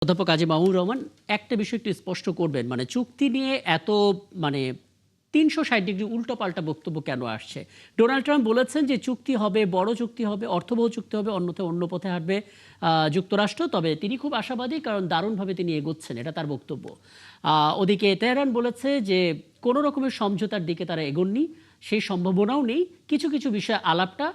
অধ্যাপক কাজী মাহমুদুর রহমান একটা বিষয় একটু স্পষ্ট করবেন, মানে চুক্তি নিয়ে এত মানে ৩৬০ ডিগ্রি উল্টোপাল্টা বক্তব্য কেন আসছে? ডোনাল্ড ট্রাম্প বলেছেন যে চুক্তি হবে, বড় চুক্তি হবে, অর্থবহ চুক্তি হবে, অন্যথায় অন্য পথে হাঁটবে যুক্তরাষ্ট্র। তবে তিনি খুব আশাবাদী, কারণ দারুণভাবে তিনি এগোচ্ছেন, এটা তার বক্তব্য। ওদিকে তেহরান বলেছে যে কোনো রকমের সমঝোতার দিকে তারা এগোননি, সেই সম্ভাবনাও নেই। কিছু কিছু বিষয়ে আলাপটা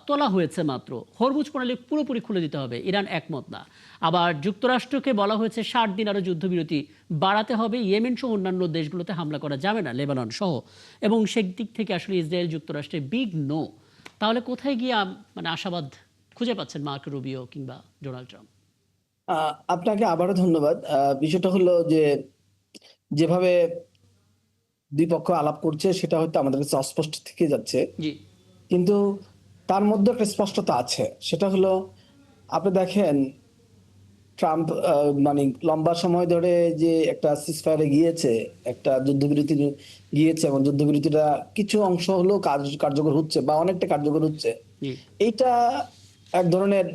তোলা হয়েছে মাত্র। হরমুজ প্রণালী পুরোপুরি খুলে দিতে হবে, ইরান একমত না। আবার যুক্তরাষ্ট্রকে বলা হয়েছে 60 দিন আরও যুদ্ধবিরতি বাড়াতে হবে, ইয়েমেন সহ অন্যান্য দেশগুলোতে হামলা করা যাবে না, লেবানন সহ। এবং সেই দিক থেকে আসলে ইসরায়েল যুক্তরাষ্ট্রের বিগ নো। তাহলে কোথায় গিয়ে মানে আশাবাদ খুঁজে পাচ্ছেন মার্ক রুবিও কিংবা ডোনাল্ড ট্রাম্প? আপনাকে আবারও ধন্যবাদ। বিষয়টা হলো যে যেভাবে দুই পক্ষ আলাপ করছে সেটা হয়তো আমাদের কাছে অস্পষ্ট থেকে যাচ্ছে, জি। কিন্তু তার মধ্যে একটা স্পষ্টতা আছে। সেটা হলো, আপনি দেখেন ট্রাম্প মানে লম্বা সময় ধরে যে একটা সিজফায়ারে গিয়েছে, একটা যুদ্ধবিরতি গিয়েছে, এবং যুদ্ধবিরতিটা কিছু অংশ হলেও কার্যকর হচ্ছে বা অনেকটা কার্যকর হচ্ছে। জি। এইটা এক ধরনের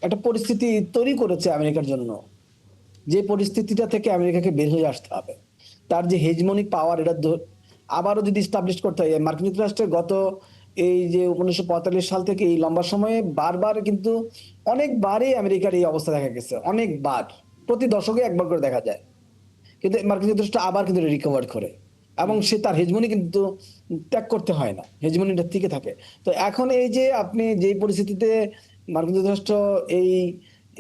একটা পরিস্থিতি তৈরি করেছে আমেরিকার জন্য, যে পরিস্থিতিটা থেকে আমেরিকাকে বের হয়ে আসতে হবে। তার যে হেজমনিক পাওয়ার, এটা আবারও যদি স্টাবলিশ করতে হয়। মার্কিন যুক্তরাষ্ট্রের গত এই যে 1945 সাল থেকে এই লম্বা সময়ে বারবার কিন্তু অনেকবারই আমেরিকার এই অবস্থা দেখা গেছে, অনেকবার, প্রতি দশকে একবার করে দেখা যায়। কিন্তু মার্কিন যুক্তরাষ্ট্র আবার কিন্তু রিকভার করে, এবং সে তার হেজমনি কিন্তু ত্যাগ করতে হয় না, হেজমনিটা টিকে থাকে। তো এখন এই যে আপনি যে পরিস্থিতিতে মার্কিন যুক্তরাষ্ট্র এই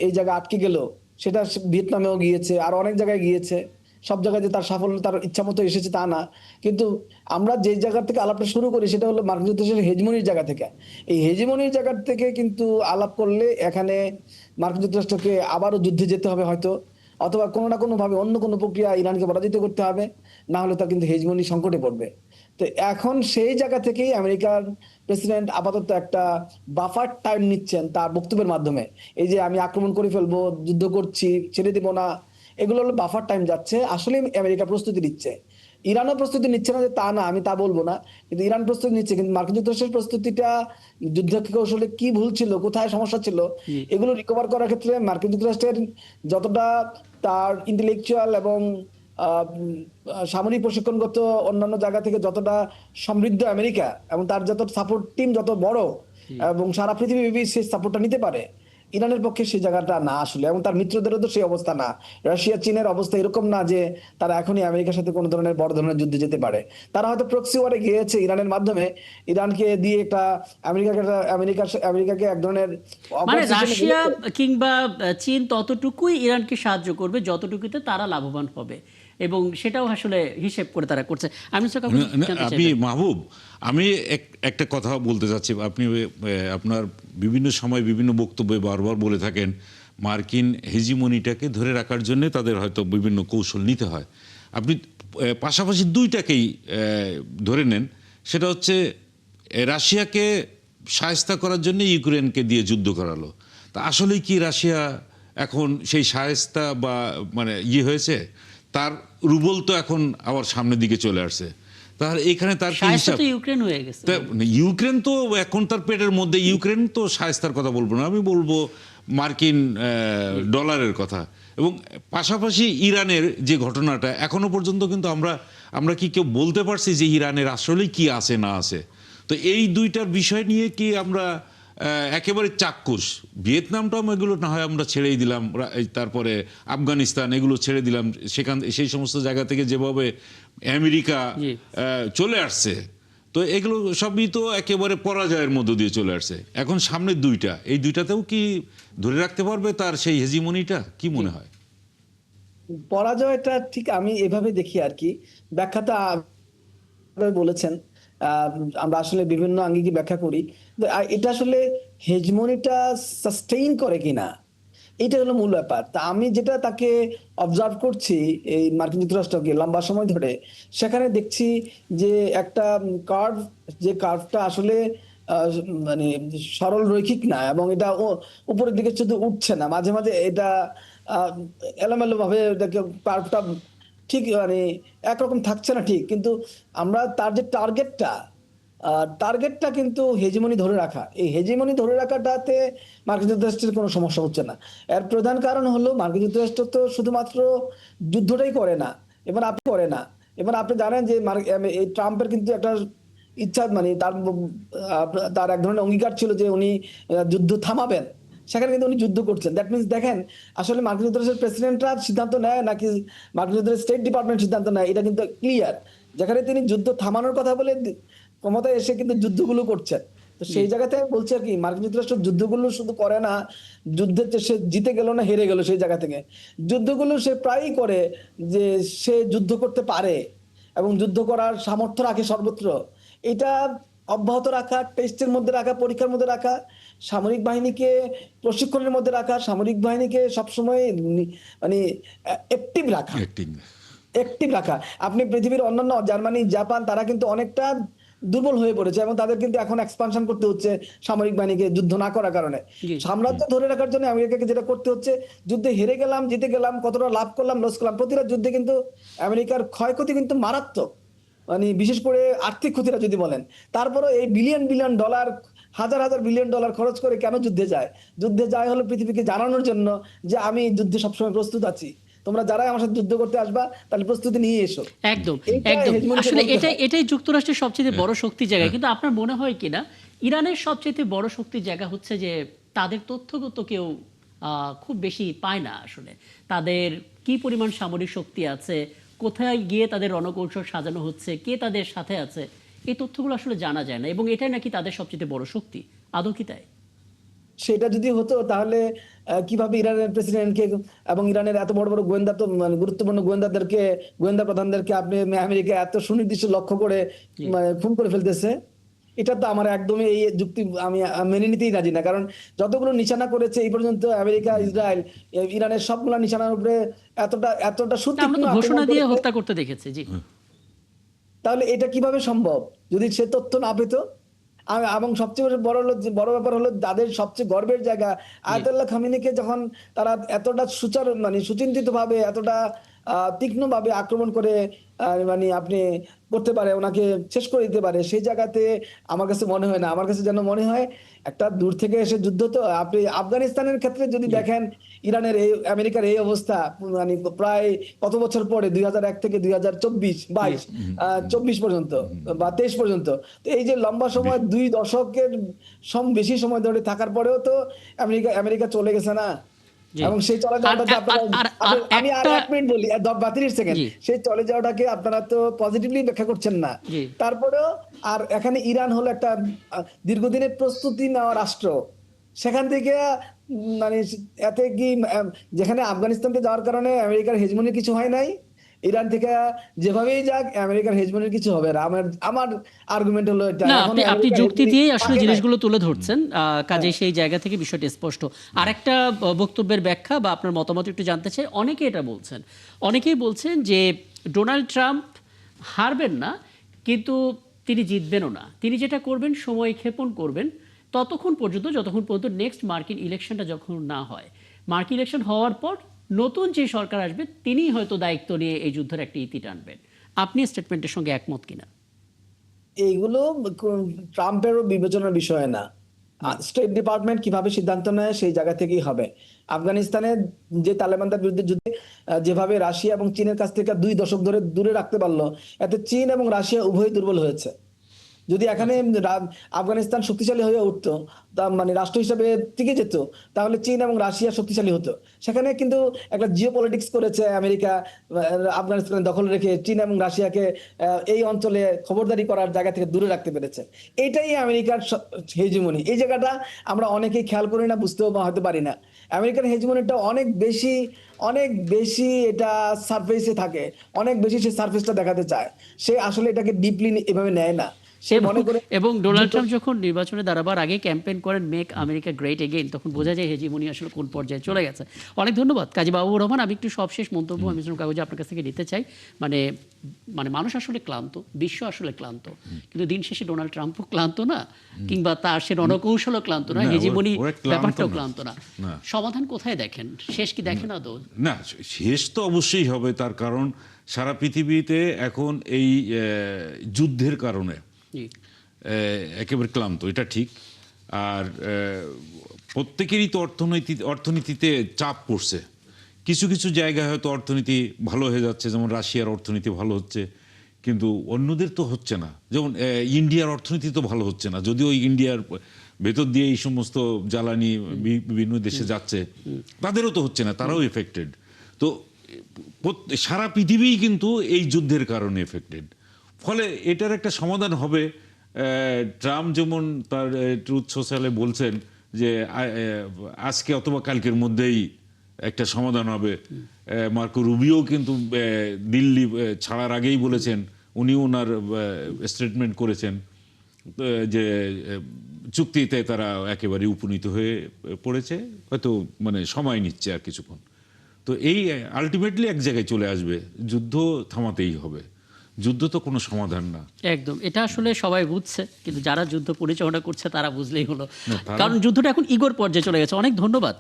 এই জায়গায় আটকে গেল, সেটা ভিয়েতনামেও গিয়েছে, আর অনেক জায়গায় গিয়েছে। সব জায়গায় যে তার সাফল্য তার ইচ্ছা মতো এসেছে তা না, কিন্তু আমরা যে জায়গা থেকে আলাপটা শুরু করি সেটা হলো মার্কিন যুক্তরাষ্ট্রের হেজমনির জায়গা থেকে। এই হেজমনির জায়গা থেকে কিন্তু আলাপ করলে এখানে মার্কিন যুক্তরাষ্ট্রকে আবারও যুদ্ধে যেতে হবে হয়তো, অথবা কোনো না কোনো ভাবে অন্য কোনো প্রক্রিয়া ইরানকে পরাজিত করতে হবে, না হলে তার কিন্তু হেজমনি সংকটে পড়বে। তো এখন সেই জায়গা থেকেই আমেরিকার প্রেসিডেন্ট আপাতত একটা বাফার টাইম নিচ্ছেন তার বক্তব্যের মাধ্যমে। এই যে আমি আক্রমণ করে ফেলবো, যুদ্ধ করছি, ছেড়ে দিব না, এগুলো হলো বাফার টাইম যাচ্ছে। আসলে আমেরিকা প্রস্তুতি নিচ্ছে, ইরানও প্রস্তুতি নিচ্ছে না যে তা না, আমি তা বলবো না, কিন্তু ইরান প্রস্তুতি নিচ্ছে। কিন্তু মার্কিন যুক্তরাষ্ট্রের প্রস্তুতিটা, যুদ্ধ কৌশলে কি ভুল ছিল, কোথায় সমস্যা ছিল, জি। এগুলো রিকভার করার ক্ষেত্রে মার্কিন যুক্তরাষ্ট্রের যতটা তার ইন্টেলেকচুয়াল এবং সামরিক প্রশিক্ষণগত অন্যান্য জায়গা থেকে যতটা সমৃদ্ধ আমেরিকা, এবং তার যত সাপোর্ট টিম যত বড়, জি। এবং সারা পৃথিবী সেই সাপোর্টটা নিতে পারে, ইরানের পক্ষে সেই জায়গাটা না আসলে। এবং তার মিত্রদেরও তো সেই অবস্থা না। রাশিয়া চীনের অবস্থা এরকম না যে তারা এখনই আমেরিকার সাথে কোনো ধরনের বড় ধরনের যুদ্ধে যেতে পারে। তারা হয়তো প্রক্সি ওয়ারে গিয়েছে ইরানের মাধ্যমে, ইরানকে দিয়ে একটা আমেরিকাকে এক ধরনের মানে অকওয়ার্ড সিচুয়েশনে রাশিয়া ফেলেছে। কিংবা চীন ততটুকুই ইরানকে সাহায্য করবে যতটুকুতে তারা লাভবান হবে, এবং সেটাও আসলে হিসেব করে তারা করছে। আমি কাউকে জানতে আপনি চাইবেন? মাহবুব, আমি একটা কথা বলতে চাচ্ছি। আপনি আপনার বিভিন্ন সময় বিভিন্ন বক্তব্যে বারবার বলে থাকেন মার্কিন হেজিমনিটাকে ধরে রাখার জন্য তাদের হয়তো বিভিন্ন কৌশল নিতে হয়। আপনি পাশাপাশি দুইটাকেই ধরে নেন। সেটা হচ্ছে রাশিয়াকে শায়েস্তা করার জন্য ইউক্রেনকে দিয়ে যুদ্ধ করালো। তা আসলেই কি রাশিয়া এখন সেই শায়েস্তা বা মানে হয়েছে? তার রুবল তো এখন আবার সামনের দিকে চলে আসছে। তাহলে এখানে তার কি শায়েস্তা হিসাব? তো ইউক্রেন হয়ে গেছে। ইউক্রেন তো এখন তার পেটের মধ্যে, ইউক্রেন তো শায়েস্তার কথা বলবো না, আমি বলবো মার্কিন ডলারের কথা। এবং পাশাপাশি ইরানের যে ঘটনাটা, এখনো পর্যন্ত কিন্তু আমরা কি কেউ বলতে পারছি যে ইরানের আসলে কি আছে না আছে? তো এই দুইটার বিষয় নিয়ে কি আমরা একেবারে চাক্ষুষ? ভিয়েতনামটাও এগুলো না হয় আমরা ছেড়েই দিলাম, তারপরে আফগানিস্তান এগুলো ছেড়ে দিলাম, সেই সমস্ত জায়গা থেকে যেভাবে আমেরিকা জি। চলে আসছে, তো এগুলো সবই তো একেবারে পরাজয়ের মধ্য দিয়ে চলে আসছে। এখন সামনে দুইটা, এই দুইটাতেও কি ধরে রাখতে পারবে তার সেই হেজিমনিটা? কি মনে হয়? পরাজয়টা ঠিক আমি এভাবে দেখি আর কি, ব্যাখ্যাটা বলেছেন। আহ, আমরা আসলে বিভিন্ন আঙ্গিকে ব্যাখ্যা করি। তো এটা আসলে হেজমনিটা সাস্টেইন করে কিনা, এটা হলো মূল ব্যাপার। তা আমি যেটা তাকে অবজার্ভ করছি এই মার্কিন যুক্তরাষ্ট্রকে লম্বা সময় ধরে, সেখানে দেখছি যে একটা কার্ভ, যে কার্ভটা আসলে আহ, মানে সরল রৈখিক না, এবং এটা উপরের দিকে শুধু উঠছে না, মাঝে মাঝে এটা আহ, এলোমেলো ভাবে এটাকে কার্ভটা ঠিক মানে একরকম থাকছে না ঠিক। কিন্তু আমরা তার যে টার্গেটটা, টার্গেটটা কিন্তু হেজিমনি ধরে রাখা। এই হেজিমনি ধরে রাখাটাতে মার্কিন যুক্তরাষ্ট্রের কোনো সমস্যা হচ্ছে না। এর প্রধান কারণ হলো মার্কিন যুক্তরাষ্ট্র তো শুধুমাত্র যুদ্ধটাই করে না, এবার আপনি জানেন যে এই ট্রাম্পের কিন্তু একটা ইচ্ছা, মানে তার এক ধরনের অঙ্গীকার ছিল যে উনি যুদ্ধ থামাবেন। সেখানে কিন্তু উনি যুদ্ধ করছেন। দ্যাট মিনস দেখেন, আসলে মার্কিন যুক্তরাষ্ট্রের প্রেসিডেন্টরা সিদ্ধান্ত নেয় নাকি মার্কিন যুক্তরাষ্ট্রের স্টেট ডিপার্টমেন্ট সিদ্ধান্ত নেয়, এটা কিন্তু ক্লিয়ার। যেখানে তিনি যুদ্ধ থামানোর কথা বলে ক্ষমতায় এসে কিন্তু যুদ্ধগুলো করছেন। তো জি। সেই জায়গাতে আমি বলছি আর কি, মার্কিন যুক্তরাষ্ট্র যুদ্ধগুলো শুধু করে না, যুদ্ধের সে জিতে গেল না হেরে গেল সেই জায়গা থেকে, যুদ্ধগুলো সে প্রায়ই করে যে সে যুদ্ধ করতে পারে এবং যুদ্ধ করার সামর্থ্য রাখে সর্বত্র। এটা অব্যাহত রাখা, টেস্টের মধ্যে রাখা, পরীক্ষার মধ্যে রাখা, সামরিক বাহিনীকে প্রশিক্ষণের মধ্যে রাখা, সামরিক বাহিনীকে সবসময় মানে অ্যাক্টিভ রাখা, অ্যাক্টিং। আপনি পৃথিবীর অন্যান্য জার্মানি, জাপান, তারা কিন্তু অনেকটা দুর্বল হয়ে পড়েছে এবং তাদের কিন্তু এখন এক্সপানশন করতে হচ্ছে সামরিক বাহিনীকে যুদ্ধ না করার কারণে। জি। সাম্রাজ্য ধরে রাখার জন্য আমেরিকাকে যেটা করতে হচ্ছে, যুদ্ধে হেরে গেলাম, জিতে গেলাম, কতটা লাভ করলাম, লস করলাম, প্রতিটা যুদ্ধে কিন্তু আমেরিকার ক্ষয়ক্ষতি কিন্তু মারাত্মক। মানে বিশেষ করে আর্থিক ক্ষতিটা যদি বলেন, তারপরে এই বিলিয়ন বিলিয়ন ডলার, হাজার হাজার বিলিয়ন ডলার খরচ করে কেন যুদ্ধে যায়? যুদ্ধে যায় হলো পৃথিবীকে জানানোর জন্য যে আমি যুদ্ধে সবসময় প্রস্তুত আছি, তোমরা যারাই আমার সাথে যুদ্ধ করতে আসবা তাহলে প্রস্তুতি নিয়ে এসো। একদম এইটা একদম হেজমনিকে আসলে বলতে এটাই হয়। এটাই যুক্তরাষ্ট্রের সবচেয়ে বড় শক্তির জায়গা। কিন্তু আপনার মনে হয় কিনা ইরানের সবচেয়ে বড় শক্তির জায়গা হচ্ছে যে তাদের তথ্যগত কেউ খুব বেশি পায় না আসলে, তাদের কি পরিমাণ সামরিক শক্তি আছে, কোথায় গিয়ে তাদের রণকৌশল সাজানো হচ্ছে, কে তাদের সাথে আছে, এই তথ্যগুলো আসলে জানা যায় না এবং এটাই নাকি তাদের সবচেয়ে বড় শক্তি। আদৌ কি তাই? সেটা যদি হতো তাহলে কিভাবে ইরানের প্রেসিডেন্টকে এবং ইরানের এত বড় বড় গোয়েন্দা, তো মানে গুরুত্বপূর্ণ গোয়েন্দাদেরকে, গোয়েন্দা প্রধানদেরকে আপনি আমেরিকা এত সুনির্দিষ্ট লক্ষ্য করে জি। খুন করে ফেলতেছে? এটা তো আমার একদমই, এই যুক্তি আমি মেনে নিতেই রাজি না। কারণ যতগুলো নিশানা করেছে এই পর্যন্ত আমেরিকা, ইসরায়েল, ইরানের সবগুলো নিশানার উপরে এতটা এতটা না, আমরা সুতীক্ষ্ণ তো ঘোষণা আক্রমণ দিয়ে করেছে, হত্যা করতে দেখেছি। জি। তাহলে এটা কিভাবে সম্ভব যদি সে তথ্য না পেত? এবং সবচেয়ে বড় হলো, যে বড় ব্যাপার হলো তাদের সবচেয়ে গর্বের জায়গা জি। আয়াতুল্লাহ খামেনিকে যখন তারা এতটা মানে সুচিন্তিত ভাবে, এতটা তীক্ষ্ণ ভাবে আক্রমণ করে মানে আপনি করতে পারে, ওনাকে শেষ করে দিতে পারে, সেই জায়গাতে আমার কাছে মনে হয় না। আমার কাছে যেন মনে হয় একটা দূর থেকে এসে যুদ্ধ। তো আপনি আফগানিস্তানের ক্ষেত্রে যদি জি। দেখেন, ইরানের এই, আমেরিকার এই অবস্থা, মানে প্রায় কত বছর পরে, 2001 থেকে 2024 জি। 22 24 পর্যন্ত বা 23 পর্যন্ত, তো এই যে লম্বা সময় 2 দশকের বেশি সময় ধরে থাকার পরেও তো আমেরিকা আমেরিকা চলে গেছে না। জি। এবং সেই চলে আর যাওয়াটাতে আর আপনারা, আর আর আমি আর একটা 1 মিনিট বলি, 30 সেকেন্ড, জি। সেই চলে যাওয়াটাকে আপনারা তো পজিটিভলি ব্যাখ্যা করছেন না। জি। তারপরেও আর এখানে ইরান হলো একটা দীর্ঘদিনের প্রস্তুতি নেওয়া রাষ্ট্র। সেখান থেকে মানে এতে কি যেখানে আফগানিস্তানকে যাওয়ার কারণে আমেরিকার হেজমনির কিছু হয় নাই, ইরান থেকে যেভাবেই যাক আমেরিকার হেজমনির কিছু হবে না। আমার আমার আর্গুমেন্ট হলো এটা, না, এখনো আপনি আপনি আমেরিকার যুক্তি হেজমনি দিয়েই আসলে পাকে নাই। জিনিসগুলো তুলে ধরছেন। কাজে হ্যাঁ। সেই জায়গা থেকে বিষয়টি স্পষ্ট। আরেকটা বক্তব্যের ব্যাখ্যা বা আপনার মতামত একটু জানতে চাই। অনেকে এটা বলছেন, অনেকেই বলছেন যে ডোনাল্ড ট্রাম্প হারবেন না, কিন্তু তিনি জিতবেনও না। তিনি যেটা করবেন, সময় ক্ষেপণ করবেন ততক্ষণ পর্যন্ত যতক্ষণ পর্যন্ত নেক্সট মার্কিন ইলেকশনটা যখন না হয়। মার্কিন ইলেকশন হওয়ার পর নতুন যে সরকার আসবে তিনিই হয়তো দায়িত্ব নিয়ে এই যুদ্ধের একটা ইতি টানবেন। আপনি স্টেটমেন্টের সঙ্গে একমত কিনা? এইগুলো ট্রাম্পেরও বিবেচনার বিষয় না। স্টেট ডিপার্টমেন্ট কিভাবে সিদ্ধান্ত নেয় সেই জায়গা থেকেই হবে। আফগানিস্তানে যে তালেবানদের বিরুদ্ধে যুদ্ধে যেভাবে রাশিয়া এবং চীনের কাছ থেকে 2 দশক ধরে দূরে রাখতে পারলো, এতে চীন এবং রাশিয়া উভয়ই দুর্বল হয়েছে। যদি এখানে আচ্ছা। আফগানিস্তান শক্তিশালী হয়ে উঠতো, তা মানে রাষ্ট্র হিসেবে টিকে যেত, তাহলে চীন এবং রাশিয়া শক্তিশালী হতো। সেখানে কিন্তু একটা জিও পলিটিক্স করেছে আমেরিকা, আফগানিস্তান দখল রেখে চীন এবং রাশিয়াকে এই অঞ্চলে খবরদারি করার জায়গা থেকে দূরে রাখতে পেরেছে। এইটাই আমেরিকার হেজিমনি। এই জায়গাটা আমরা অনেকেই খেয়াল করি না, বুঝতেও বা হতে পারি না। আমেরিকার হেজিমনিটা অনেক বেশি এটা সারফেসে থাকে, অনেক বেশি সে সারফেসটা দেখাতে চায়। সে আসলে এটাকে ডিপলি এভাবে নেয় না। সে এবং মনে করে এবং ডোনাল্ড ট্রাম্প যখন নির্বাচনে দাঁড়াবার আগে ক্যাম্পেইন করেন মেক আমেরিকা গ্রেট এগেইন, তখন বোঝা যায় হেজিমনি আসলে কোন পর্যায়ে চলে গেছে। অনেক ধন্যবাদ কাজী বাবুর রহমান। আমি একটু সবশেষ মন্তব্য মিশ্রণ কাগজে আপনার কাছ থেকে নিতে চাই। মানে মানে মানুষ আসলে ক্লান্ত, বিশ্ব আসলে ক্লান্ত, কিন্তু দিন শেষে ডোনাল্ড ট্রাম্পও ক্লান্ত না, কিংবা তার সে রণকৌশলও ক্লান্ত না, না, হেজিমনি ওরা ক্লান্ত ব্যাপারটাও না। ক্লান্ত না। না। সমাধান কোথায় দেখেন? শেষ কি দেখেন আদৌ? না, শেষ তো অবশ্যই হবে। তার কারণ সারা পৃথিবীতে এখন এই যুদ্ধের কারণে জি। একেবারে ক্লান্ত, এটা ঠিক। আর প্রত্যেকেরই তো অর্থনীতিতে চাপ পড়ছে। কিছু কিছু জায়গায় হয়তো অর্থনীতি ভালো হয়ে যাচ্ছে, যেমন রাশিয়ার অর্থনীতি ভালো হচ্ছে, কিন্তু অন্যদের তো হচ্ছে না। যেমন ইন্ডিয়ার অর্থনীতি তো ভালো হচ্ছে না, যদিও ইন্ডিয়ার ভেতর দিয়ে এই সমস্ত জ্বালানি বিভিন্ন দেশে যাচ্ছে, তাদেরও তো হচ্ছে না, তারাও এফেক্টেড। তো সারা পৃথিবীই কিন্তু এই যুদ্ধের কারণে এফেক্টেড। ফলে এটার একটা সমাধান হবে। ট্রাম্প যেমন তার ট্রুথ সোশ্যালে বলছেন যে আজকে অথবা কালকের মধ্যেই একটা সমাধান হবে। মার্কো রুবিও কিন্তু দিল্লি ছাড়ার আগেই বলেছেন, উনি ওনার স্টেটমেন্ট করেছেন যে চুক্তিতে তারা একেবারে উপনীত হয়ে পড়েছে, হয়তো মানে সময় নিচ্ছে আর কিছুক্ষণ। তো এই আলটিমেটলি এক জায়গায় চলে আসবে, যুদ্ধ থামাতেই হবে। যুদ্ধ তো কোনো সমাধান না। একদম, এটা আসলে সবাই বুঝছে, কিন্তু যারা যুদ্ধ পরিচালনা করছে তারা বুঝলেই হলো। কারণ যুদ্ধটা এখন ইগোর পর্যায়ে চলে গেছে। অনেক ধন্যবাদ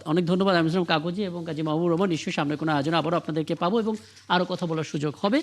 আমি কাগজি এবং কাজী মাহবুব রহমান। নিশ্চয়ই সামনে কোনো আয়োজনে আবারও আপনাদেরকে পাবো এবং আরও কথা বলার সুযোগ হবে।